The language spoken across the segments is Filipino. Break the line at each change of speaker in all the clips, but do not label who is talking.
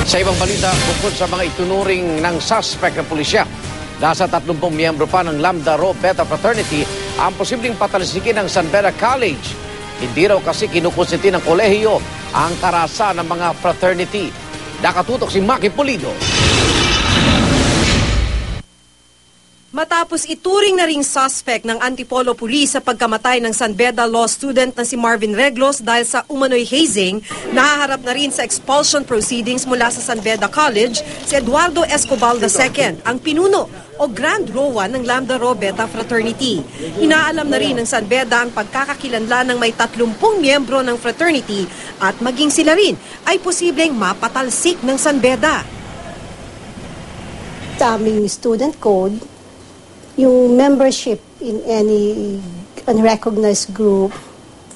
At sa ibang balita, bukod sa mga itunuring ng suspect na pulisya, nasa 30 miyembro pa ng Lambda Rho Beta Fraternity ang posibleng patalsikin ng San Beda College. Hindi raw kasi kinukonsinti ng kolehiyo ang karahasan ng mga fraternity. Nakatutok si Maki Pulido.
Matapos ituring na ring suspect ng Antipolo Police sa pagkamatay ng San Beda Law student na si Marvin Reglos dahil sa umano'y hazing, nahaharap na rin sa expulsion proceedings mula sa San Beda College si Eduardo Escobal II, ang pinuno o Grand Rowan ng Lambda Rho Beta Fraternity. Inaalam na rin ng San Beda ang pagkakakilanlan ng may 30 miyembro ng fraternity at maging sila rin ay posibleng mapatalsik ng San Beda.
Sa aming student code, yung membership in any unrecognized group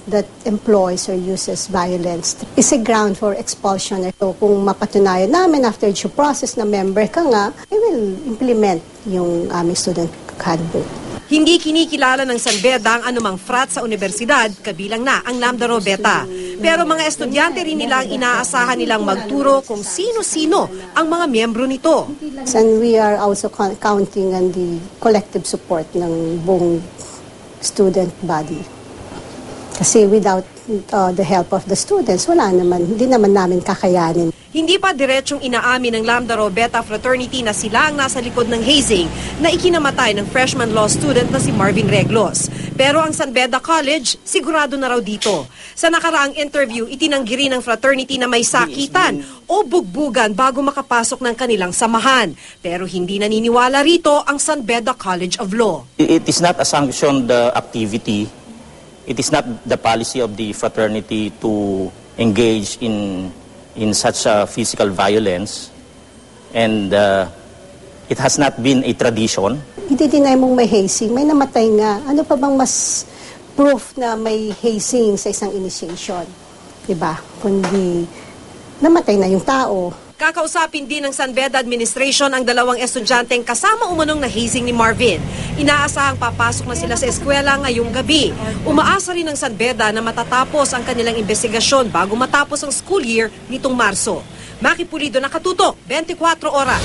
that employs or uses violence is a ground for expulsion. So kung mapatunayan namin after due process na member ka nga, I will implement yung aming student handbook.
Hindi kinikilala ng San Beda ang anumang frat sa universidad, kabilang na ang Lambda Rho Beta. Pero mga estudyante rin nila ang inaasahan nilang magturo kung sino-sino ang mga miyembro nito.
And we are also counting on the collective support ng buong student body. Kasi without the help of the students, hindi naman namin kakayanin.
Hindi pa diretsyong inaamin ng Lambda Rho Beta Fraternity na sila ang nasa likod ng hazing na ikinamatay ng freshman law student na si Marvin Reglos. Pero ang San Beda College, sigurado na raw dito. Sa nakaraang interview, itinanggi rin ng fraternity na may sakitan o bugbugan bago makapasok ng kanilang samahan. Pero hindi naniniwala rito ang San Beda College of Law.
It is not a sanctioned activity. It is not the policy of the fraternity to engage in such physical violence, and it has not been a tradition.
Hindi dinay mong may hazing, may namatay nga. Ano pa bang mas proof na may hazing sa isang initiation? Diba? Kundi namatay na yung tao.
Kakausapin din ng San Beda Administration ang dalawang estudyanteng kasama umanong na hazing ni Marvin. Inaasahang papasok na sila sa eskwela ngayong gabi. Umaasa rin ng San Beda na matatapos ang kanilang investigasyon bago matapos ang school year nitong Marso. Maki Pulido, nakatutok, 24 oras.